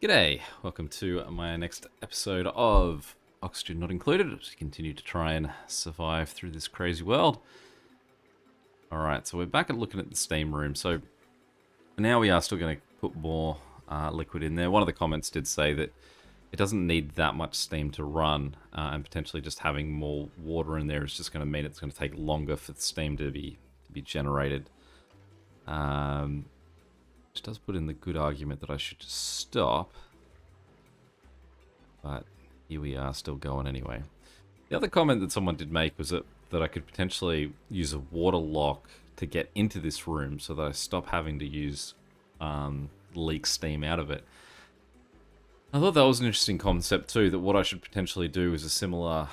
G'day, welcome to my next episode of Oxygen Not Included as we continue to try and survive through this crazy world. Alright, so we're back at looking at the steam room. So now we are still going to put more liquid in there. One of the comments did say that it doesn't need that much steam to run, and potentially just having more water in there is just going to mean it's going to take longer for the steam to be generated. Which does put in the good argument that I should just stop. But here we are, still going anyway. The other comment that someone did make was that I could potentially use a water lock to get into this room so that I stop having to use leak steam out of it. I thought that was an interesting concept too, that what I should potentially do is a similar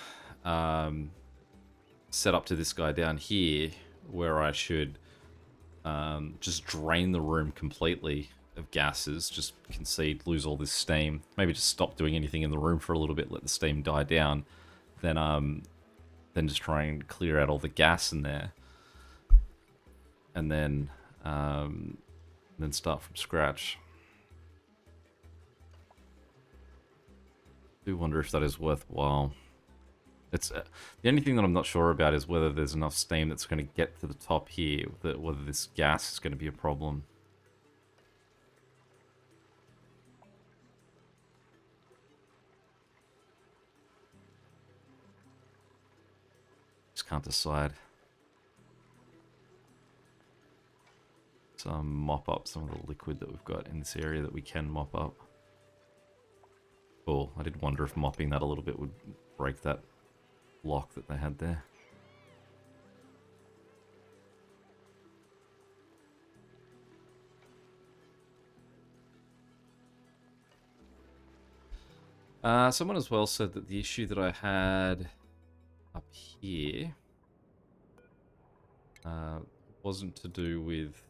setup to this guy down here, where I should just drain the room completely of gases, just concede, lose all this steam, maybe just stop doing anything in the room for a little bit, let the steam die down, then just try and clear out all the gas in there, and then start from scratch. I do wonder if that is worthwhile. It's the only thing that I'm not sure about is whether there's enough steam that's going to get to the top here, whether this gas is going to be a problem. Just can't decide. So mop up some of the liquid that we've got in this area that we can mop up. Cool. I did wonder if mopping that a little bit would break that lock that they had there. Someone as well said that the issue that I had up here wasn't to do with...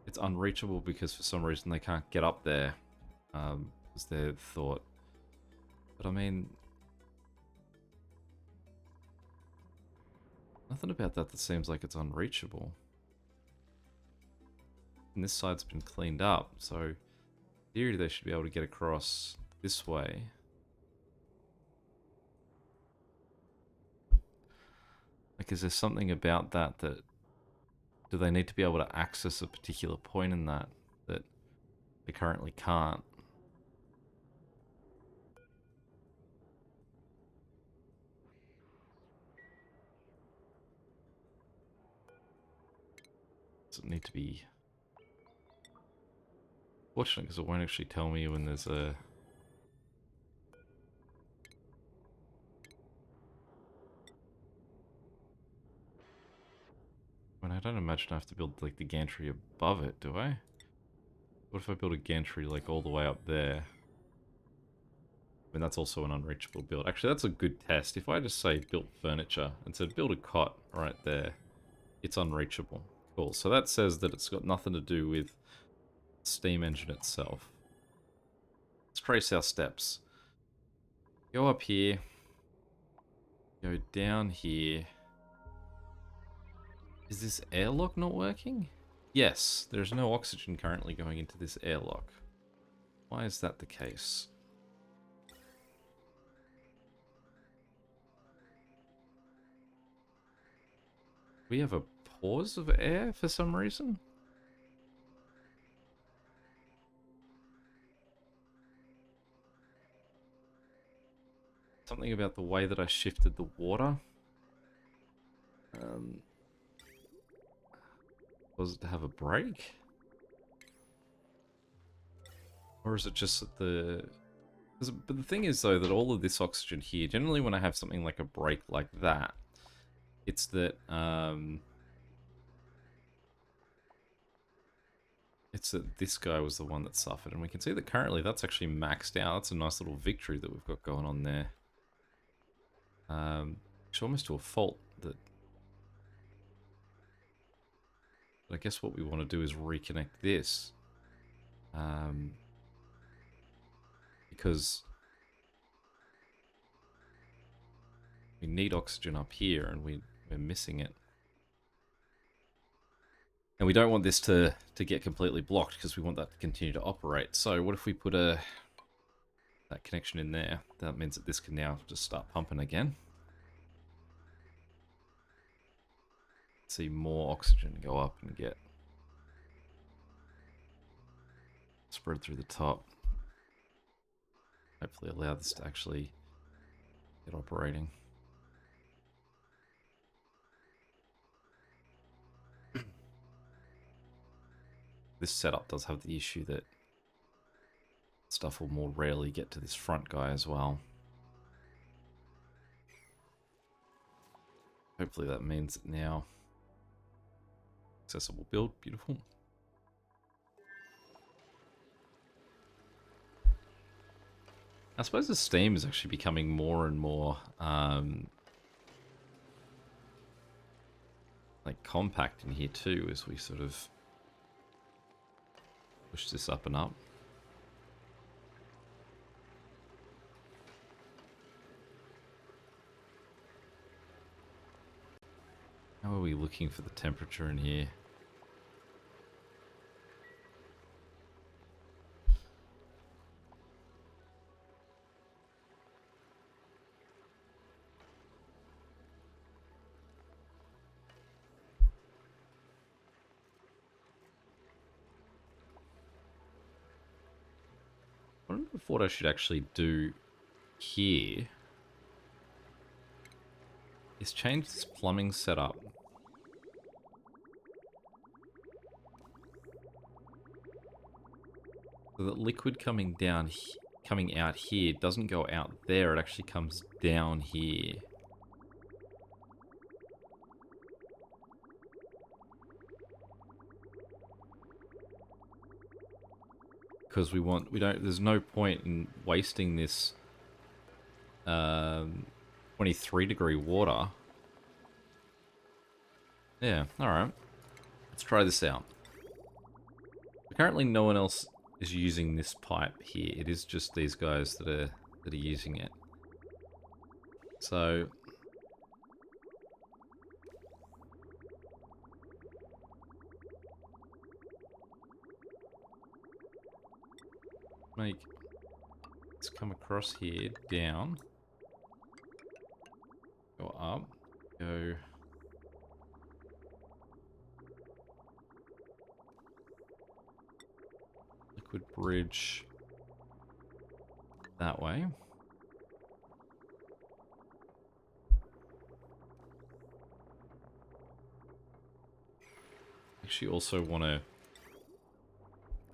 It's unreachable because for some reason they can't get up there, was their thought. But I mean... nothing about that seems like it's unreachable. And this side's been cleaned up, so in theory they should be able to get across this way. Like, is there something about that do they need to be able to access a particular point in that they currently can't? Does it need to be... Fortunately, because it won't actually tell me when there's a... When I don't imagine I have to build, like, the gantry above it, do I? What if I build a gantry, like, all the way up there? I mean, that's also an unreachable build. Actually, that's a good test. If I just say built furniture and said build a cot right there, it's unreachable. Cool. So that says that it's got nothing to do with the steam engine itself. Let's trace our steps. Go up here. Go down here. Is this airlock not working? Yes, there's no oxygen currently going into this airlock. Why is that the case? We have a pause of air for some reason? Something about the way that I shifted the water. Was it to have a break? Or is it just that the... But the thing is, though, that all of this oxygen here, generally when I have something like a break like that, it's that, this guy was the one that suffered. And we can see that currently that's actually maxed out. That's a nice little victory that we've got going on there. It's almost to a fault that... But I guess what we want to do is reconnect this. Because we need oxygen up here and we're missing it. And we don't want this to get completely blocked because we want that to continue to operate. So what if we put that connection in there? That means that this can now just start pumping again. See more oxygen go up and get spread through the top. Hopefully allow this to actually get operating. This setup does have the issue that stuff will more rarely get to this front guy as well. Hopefully that means that now accessible build, beautiful. I suppose the steam is actually becoming more and more like compact in here too as we sort of push this up and up. How are we looking for the temperature in here? What I should actually do here is change this plumbing setup so that liquid coming out here doesn't go out there, it actually comes down here. Because there's no point in wasting this 23 degree water. Yeah, alright. Let's try this out. Currently no one else is using this pipe here. It is just these guys that are using it. So let's come across here, down, go up, go liquid bridge that way. Actually also want to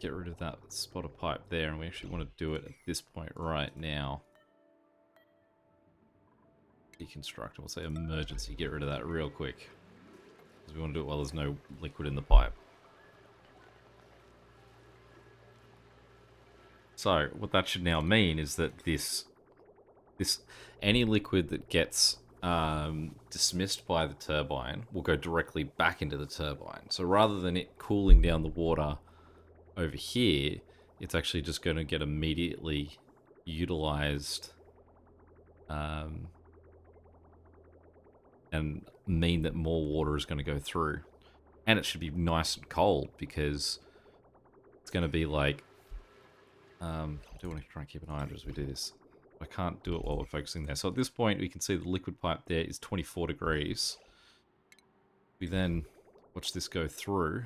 get rid of that spot of pipe there, and we actually want to do it at this point right now. Deconstruct, we'll say emergency, get rid of that real quick. Because we want to do it while there's no liquid in the pipe. So, what that should now mean is that any liquid that gets dismissed by the turbine will go directly back into the turbine. So rather than it cooling down the water over here, it's actually just going to get immediately utilized and mean that more water is going to go through. And it should be nice and cold because it's going to be like... I do want to try and keep an eye on it as we do this. I can't do it while we're focusing there. So at this point, we can see the liquid pipe there is 24 degrees. We then watch this go through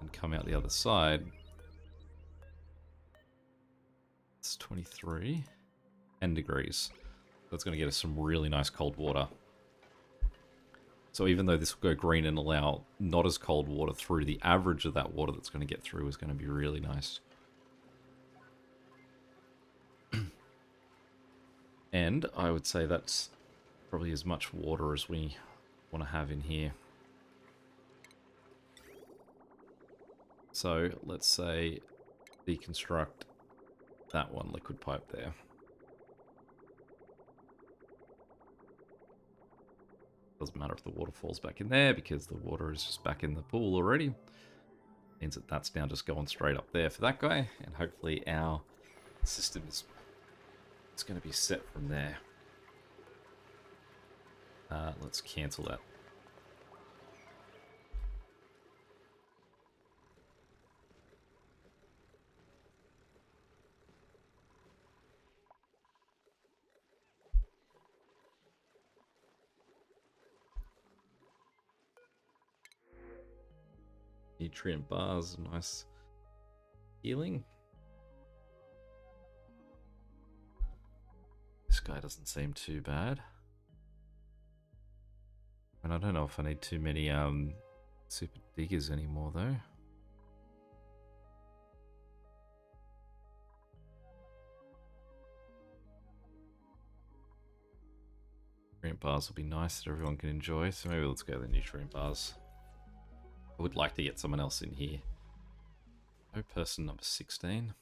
and come out the other side. It's 23, 10 degrees. That's going to get us some really nice cold water. So even though this will go green and allow not as cold water through, the average of that water that's going to get through is going to be really nice. And I would say that's probably as much water as we want to have in here. So let's say deconstruct that one liquid pipe there. Doesn't matter if the water falls back in there because the water is just back in the pool already. Means that that's now just going straight up there for that guy, and hopefully our system is going to be set from there. Let's cancel that. Nutrient bars, nice healing. This guy doesn't seem too bad. And I don't know if I need too many super diggers anymore though. Nutrient bars will be nice that everyone can enjoy, so maybe let's go the nutrient bars. I would like to get someone else in here. Oh, person number 16.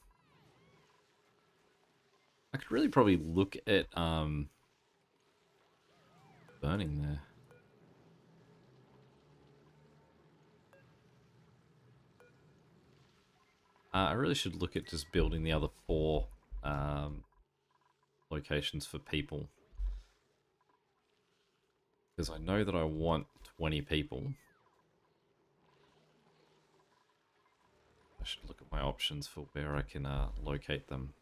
I could really probably look at burning there. I really should look at just building the other 4 locations for people. Because I know that I want 20 people. I should look at my options for where I can locate them.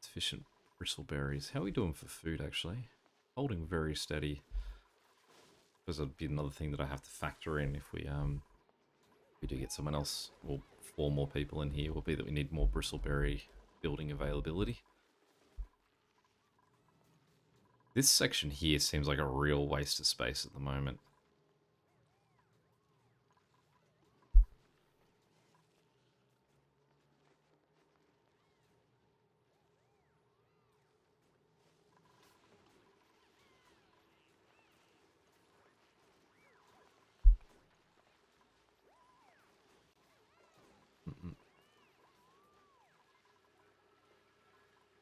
Sufficient bristleberries. How are we doing for food, actually? Holding very steady. Because that'd be another thing that I have to factor in if we do get someone else, or 4 more people in here, will be that we need more bristleberry building availability. This section here seems like a real waste of space at the moment.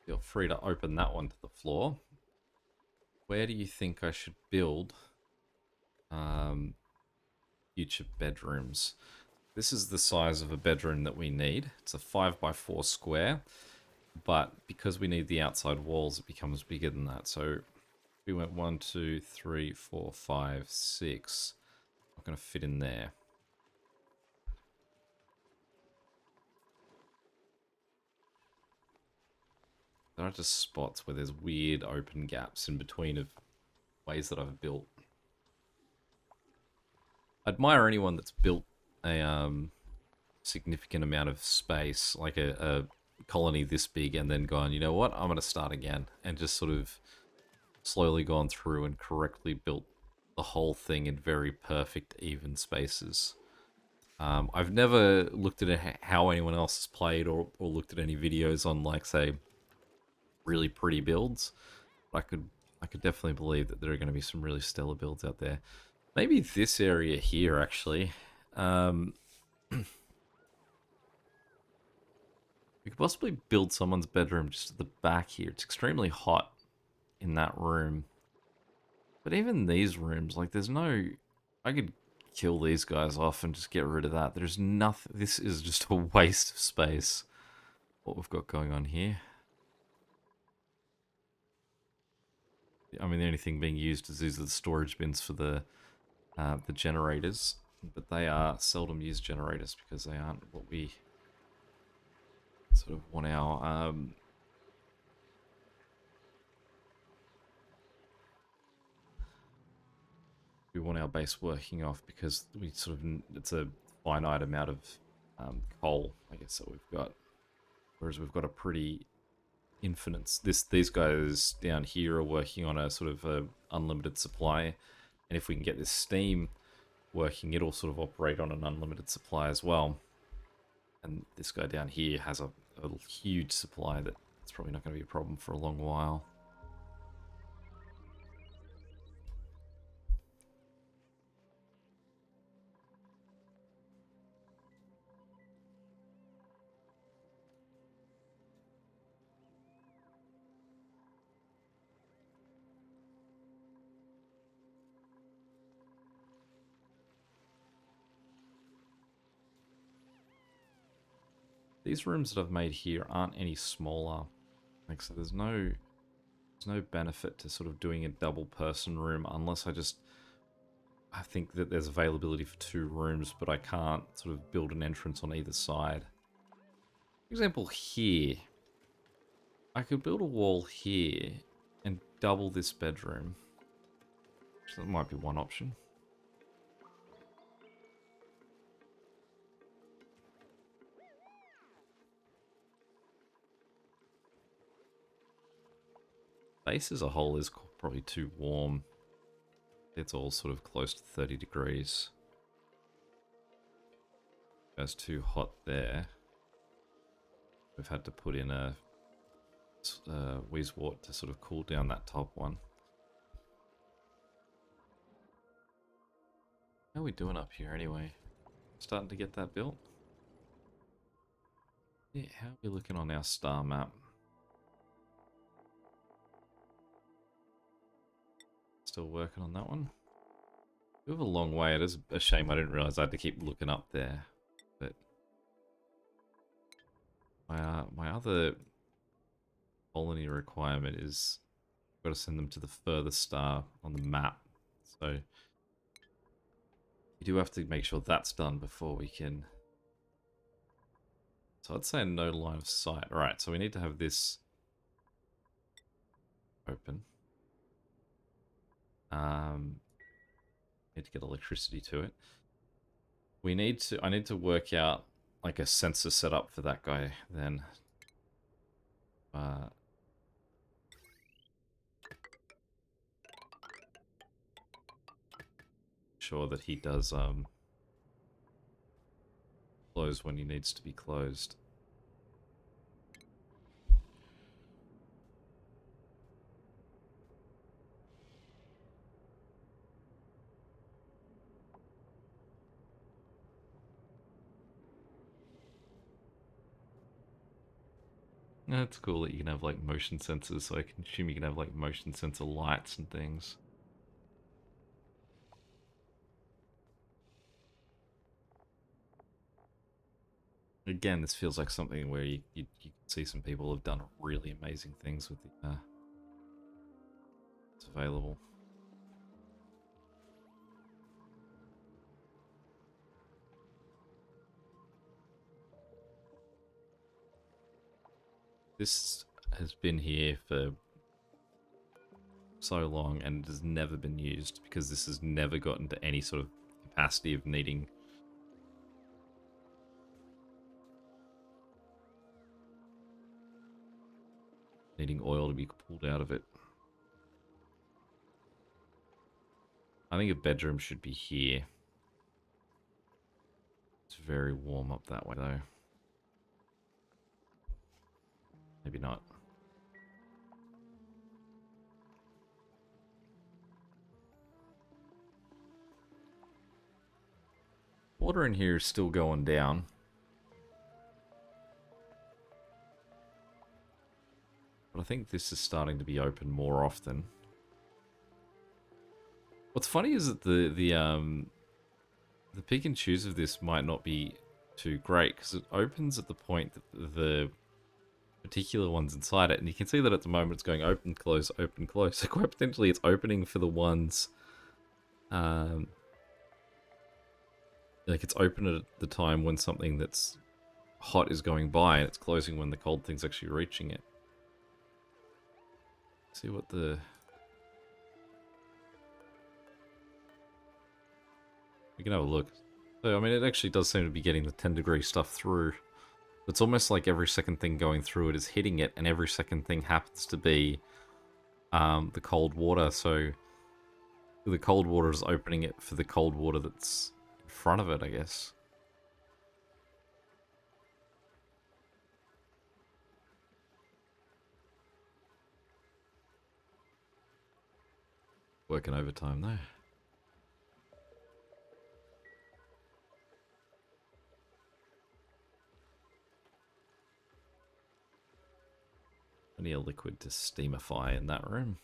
Feel free to open that one to the floor. Where do you think I should build future bedrooms? This is the size of a bedroom that we need. It's a 5x4 square, but because we need the outside walls, it becomes bigger than that. So we went 1, 2, 3, 4, 5, 6. Not going to fit in there. There are just spots where there's weird open gaps in between of ways that I've built. I admire anyone that's built a significant amount of space, like a colony this big, and then gone, you know what, I'm going to start again, and just sort of slowly gone through and correctly built the whole thing in very perfect, even spaces. I've never looked at how anyone else has played or looked at any videos on, like, say, really pretty builds. I could definitely believe that there are going to be some really stellar builds out there. Maybe this area here, actually. We could possibly build someone's bedroom just at the back here. It's extremely hot in that room. But even these rooms, like, there's no... I could kill these guys off and just get rid of that. There's nothing... This is just a waste of space, what we've got going on here. I mean, the only thing being used is these are the storage bins for the generators. But they are seldom used generators because they aren't what we sort of want our... we want our base working off because we sort of... It's a finite amount of coal, I guess, that we've got. Whereas we've got a pretty infinite... These guys down here are working on a sort of a unlimited supply. And if we can get this steam working, it'll sort of operate on an unlimited supply as well. And this guy down here has a huge supply that it's probably not going to be a problem for a long while. These rooms that I've made here aren't any smaller. Like, so there's no benefit to sort of doing a double person room unless I think that there's availability for 2 rooms, but I can't sort of build an entrance on either side. For example, here. I could build a wall here and double this bedroom. So that might be one option. Base as a whole is probably too warm. It's all sort of close to 30 degrees. It's too hot there. We've had to put in a Weezwort to sort of cool down that top one. How are we doing up here anyway? Starting to get that built? Yeah, how are we looking on our star map? Still working on that one. We have a long way. It is a shame I didn't realize I had to keep looking up there. But my other colony requirement is I've got to send them to the furthest star on the map. So you do have to make sure that's done before we can. So I'd say no line of sight. Alright, so we need to have this open. Need to get electricity to it. I need to work out like a sensor setup for that guy then. Sure that he does close when he needs to be closed. That's cool that you can have like motion sensors, so I can assume you can have like motion sensor lights and things. Again, this feels like something where you can see some people have done really amazing things with the it's available. This has been here for so long and has never been used because this has never gotten to any sort of capacity of needing oil to be pulled out of it. I think a bedroom should be here. It's very warm up that way though. Maybe not. Water in here is still going down. But I think this is starting to be open more often. What's funny is that the pick and choose of this might not be too great because it opens at the point that the particular ones inside it, and you can see that at the moment it's going open, close, open, close. So quite potentially it's opening for the ones, like it's open at the time when something that's hot is going by, and it's closing when the cold thing's actually reaching it. See what the... We can have a look. So, I mean, it actually does seem to be getting the 10-degree stuff through. It's almost like every second thing going through it is hitting it, and every second thing happens to be the cold water, so the cold water is opening it for the cold water that's in front of it, I guess. Working overtime, though. Plenty of liquid to steamify in that room.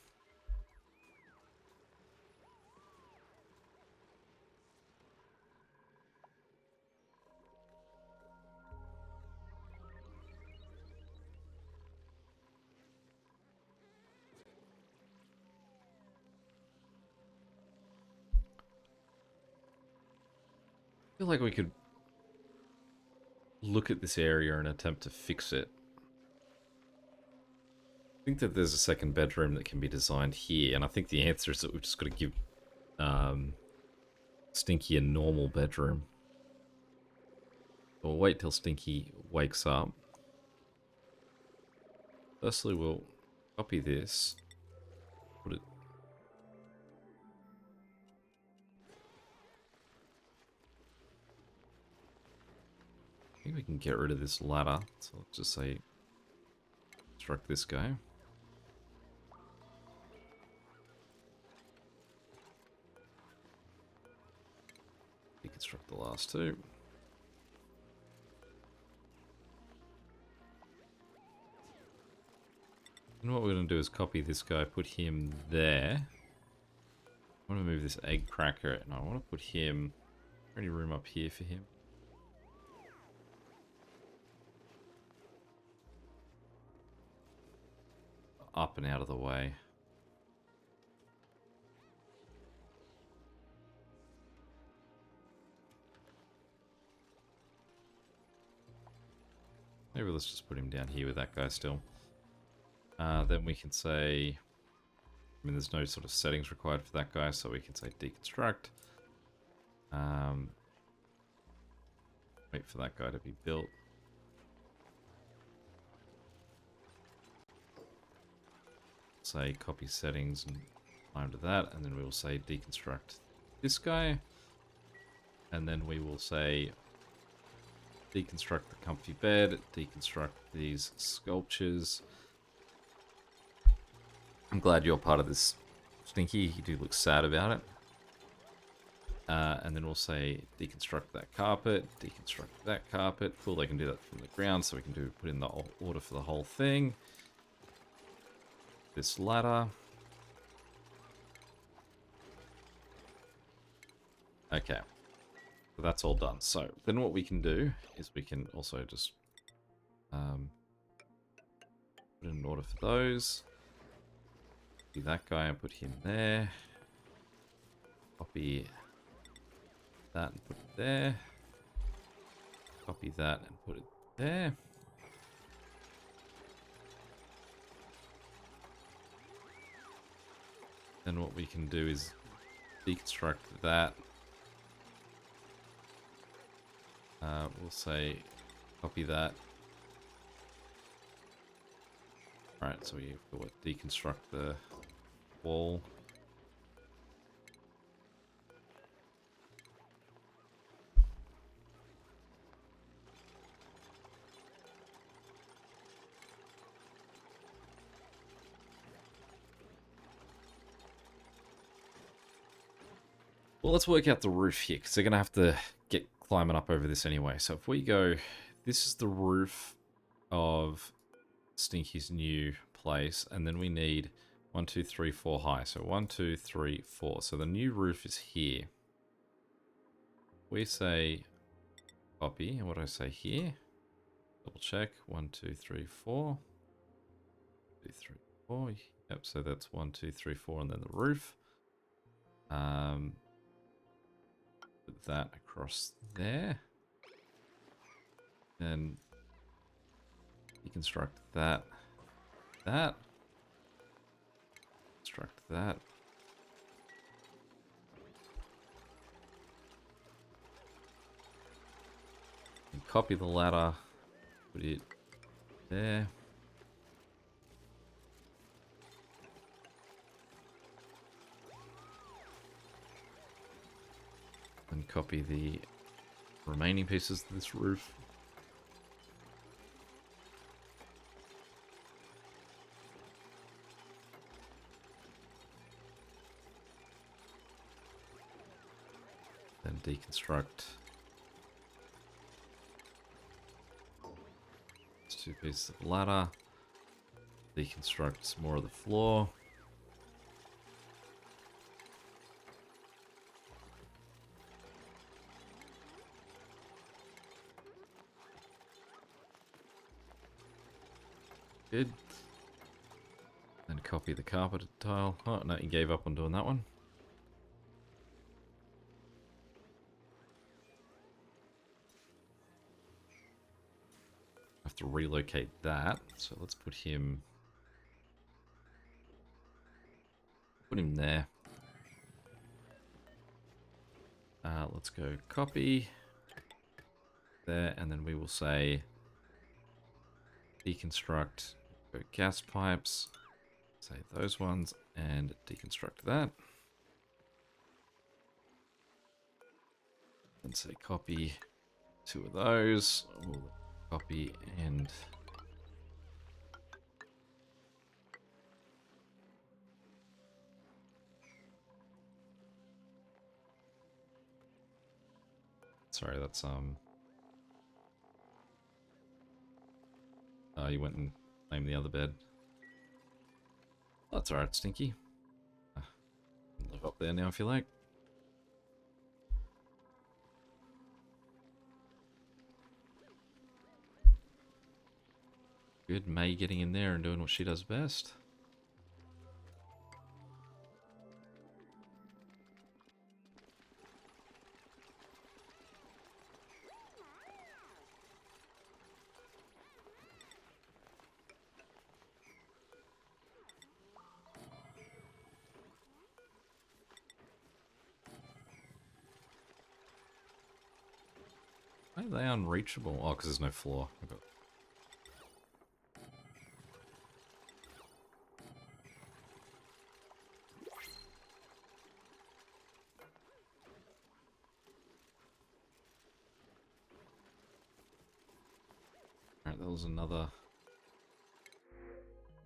feel like we could look at this area and attempt to fix it. I think that there's a second bedroom that can be designed here, and I think the answer is that we've just got to give Stinky a normal bedroom. We'll wait till Stinky wakes up. Firstly, we'll copy this, put it... I think we can get rid of this ladder, so let's just say construct this guy. Deconstruct the last two. And what we're going to do is copy this guy, put him there. I want to move this egg cracker, and I want to put him... Any room up here for him? Up and out of the way. Maybe let's just put him down here with that guy still. Then we can say... I mean, there's no sort of settings required for that guy, so we can say deconstruct. Wait for that guy to be built. Say copy settings and time to that, and then we will say deconstruct this guy, and then we will say deconstruct the comfy bed, deconstruct these sculptures. I'm glad you're part of this, Stinky. You do look sad about it. And then we'll say deconstruct that carpet, deconstruct that carpet. Cool, they can do that from the ground, so we can put in the order for the whole thing. This ladder. Okay, so that's all done. So then what we can do is we can also just put in an order for those. Copy that guy and put him there. Copy that and put it there. Copy that and put it there. Then what we can do is deconstruct that. We'll say copy that. Alright, so we've got to deconstruct the wall. Well, let's work out the roof here, because they're going to have to get climbing up over this anyway. So if we go, this is the roof of Stinky's new place, and then we need 1, 2, 3, 4 high. So 1, 2, 3, 4. So the new roof is here. We say copy, and what do I say here? Double check. 1, 2, 3, 4. 2, 3, 4. Yep, so that's 1, 2, 3, 4, and then the roof. Put that across there. And deconstruct that. Construct that. And copy the ladder. Put it there. And copy the remaining pieces of this roof. Then deconstruct these two pieces of ladder. Deconstruct some more of the floor. Good. Then copy the carpet tile. Oh, no, you gave up on doing that one. to relocate that. So let's put him there. Let's go copy there, and then we will say deconstruct gas pipes, say those ones, and deconstruct that. And say copy 2 of those. We'll copy and sorry, that's you went and named the other bed. That's alright, Stinky. Live up there now if you like. Good, May getting in there and doing what she does best. Why are they unreachable? Oh, because there's no floor. Alright, that was another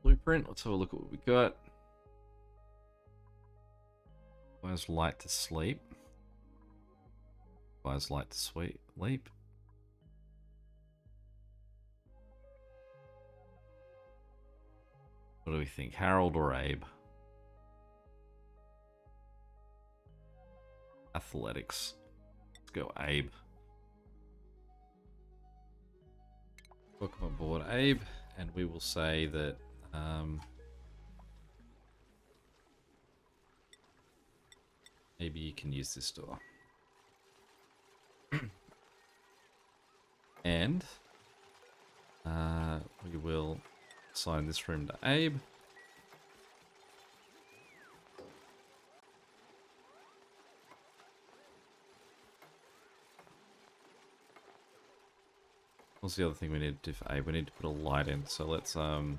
blueprint. Let's have a look at what we got. Requires light to sleep. Requires light to sleep. What do we think? Harold or Abe? Athletics. Let's go Abe. Welcome aboard, Abe. And we will say that maybe you can use this door. And we will assign this room to Abe. What's the other thing we need to do for Abe? We need to put a light in. So let's there.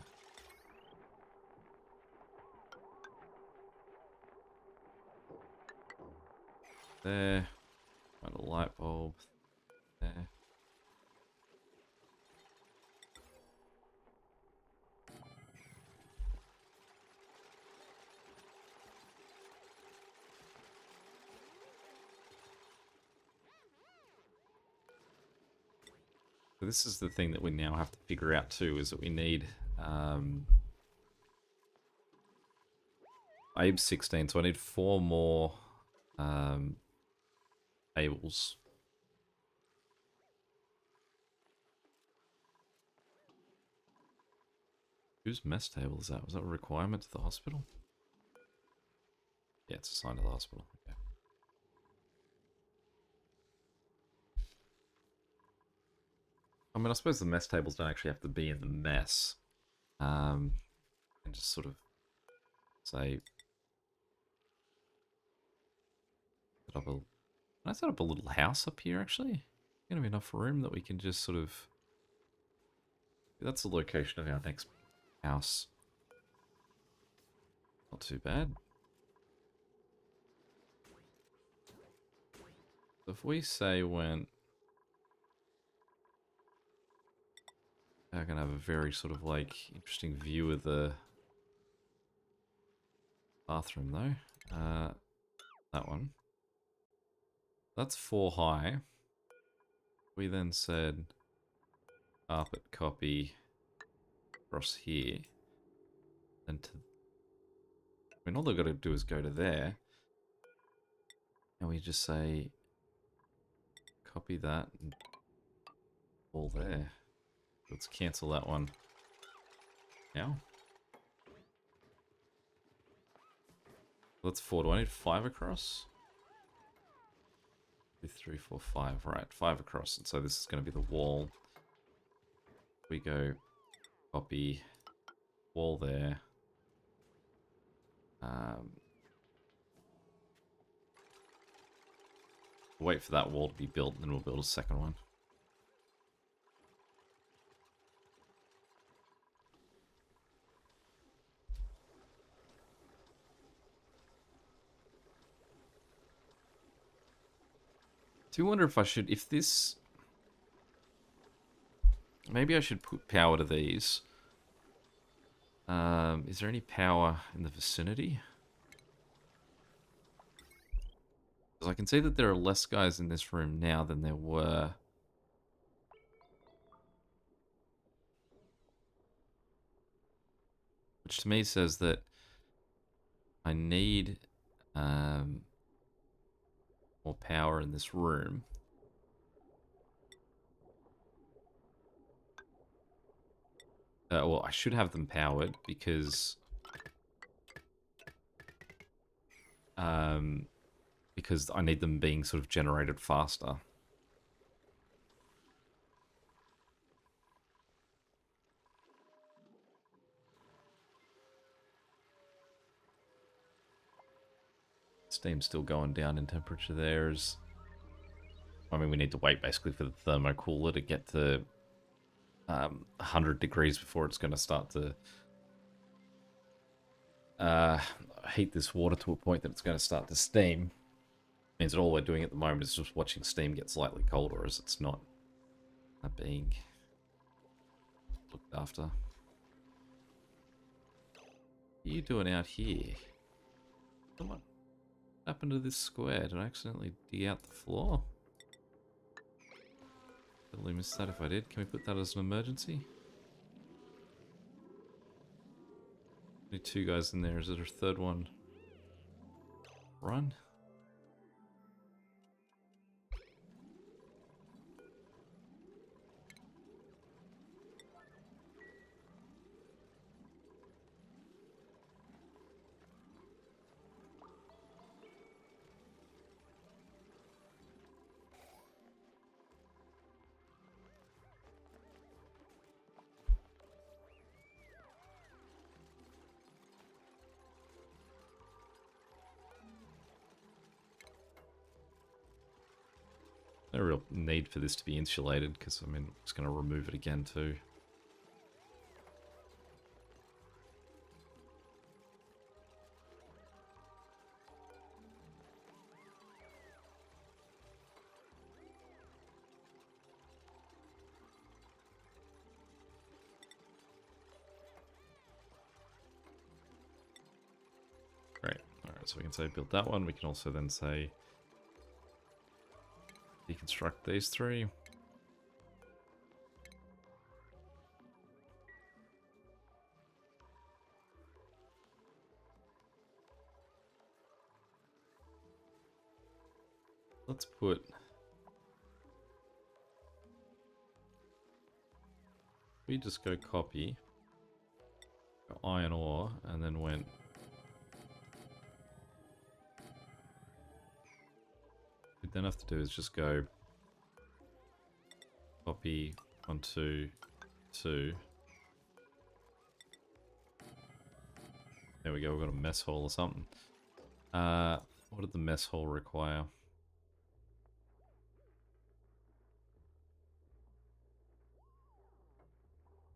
Find a light bulb there. So this is the thing that we now have to figure out too, is that we need Abe's 16, so I need 4 more tables. Whose mess table is that? Was that a requirement to the hospital? Yeah, it's assigned to the hospital. Okay. I mean, I suppose the mess tables don't actually have to be in the mess. And just sort of say, can I set up a little house up here actually? Gonna be enough room that we can just sort of, that's the location of our next house. Not too bad. So if we say we're gonna have a very sort of like interesting view of the bathroom though. That one. That's 4 high. We then said carpet copy across here. And to, I mean, all they've got to do is go to there. And we just say copy that and all there. Let's cancel that one now. That's 4. Do I need 5 across? 2, 3, 4, 5. Right, 5 across. And so this is going to be the wall. We go copy wall there. Wait for that wall to be built, and then we'll build a second one. Do you wonder if I should, if this... Maybe I should put power to these. Is there any power in the vicinity? Because I can see that there are less guys in this room now than there were. Which to me says that I need more power in this room. Well, I should have them powered because I need them being sort of generated faster. Steam's still going down in temperature there. I mean, we need to wait basically for the thermocooler to get to 100 degrees before it's going to start to heat this water to a point that it's going to start to steam. Means that all we're doing at the moment is just watching steam get slightly colder as it's not being looked after. What are you doing out here? Come on. What happened to this square? Did I accidentally dig out the floor? Totally missed that if I did. Can we put that as an emergency? Only 2 guys in there. Is there a third one? Run? No real need for this to be insulated, because, I mean, I'm just going to remove it again, too. Great. Alright, so we can say build that one. We can also then say deconstruct these 3. Let's put... We just go copy, go iron ore, and then went... What we then have to do is just go copy 1, 2, 2. There we go, we've got a mess hall or something. What did the mess hall require?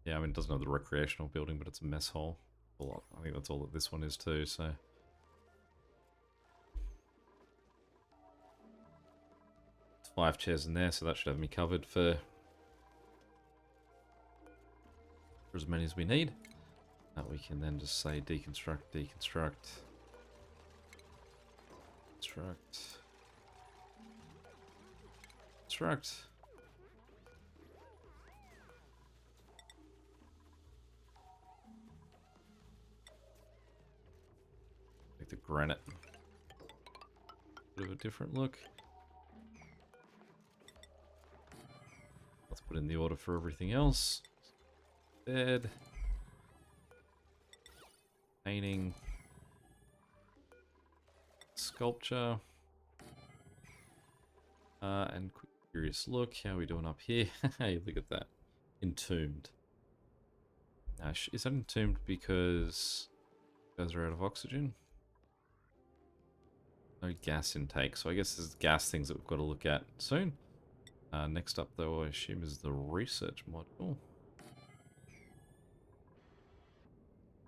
Yeah, I mean, it doesn't have the recreational building, but it's a mess hall. Well, I think that's all that this one is too, so... 5 chairs in there, so that should have me covered for as many as we need. We can then just say deconstruct, deconstruct, construct, construct. Make the granite bit of a different look. Let's put in the order for everything else. Bed. Painting. Sculpture. And quick curious look. How are we doing up here? Hey, look at that. Entombed. Is that entombed because guys are out of oxygen? No gas intake, so I guess there's gas things that we've got to look at soon. Next up, though, I assume is the research module.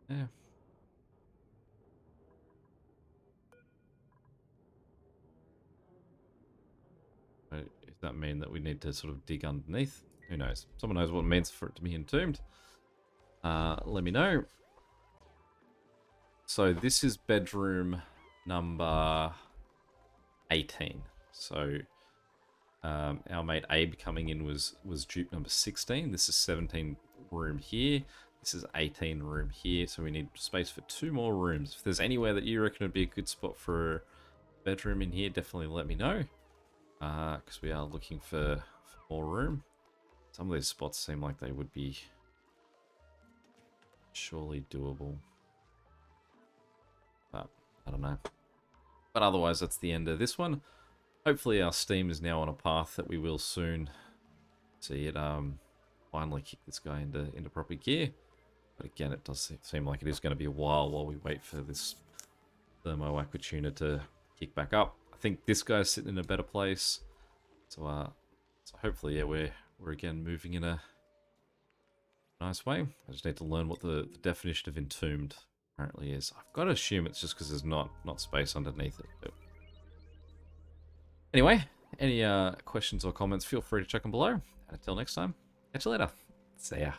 Yeah. Does that mean that we need to sort of dig underneath? Who knows? Someone knows what it means for it to be entombed. Let me know. So this is bedroom number 18. So our mate Abe coming in was dupe number 16. This is 17 room here. This is 18 room here. So we need space for 2 more rooms. If there's anywhere that you reckon would be a good spot for a bedroom in here, definitely let me know. Because we are looking for more room. Some of these spots seem like they would be surely doable. But I don't know. But otherwise, that's the end of this one. Hopefully our Steam is now on a path that we will soon see it finally kick this guy into proper gear. But again, it does seem like it is going to be a while we wait for this Thermo Aqua Tuner to kick back up. I think this guy's sitting in a better place. So hopefully, yeah, we're again moving in a nice way. I just need to learn what the definition of entombed apparently is. I've got to assume it's just because there's not space underneath it. But anyway, any questions or comments, feel free to check them below. And until next time, catch you later. See ya.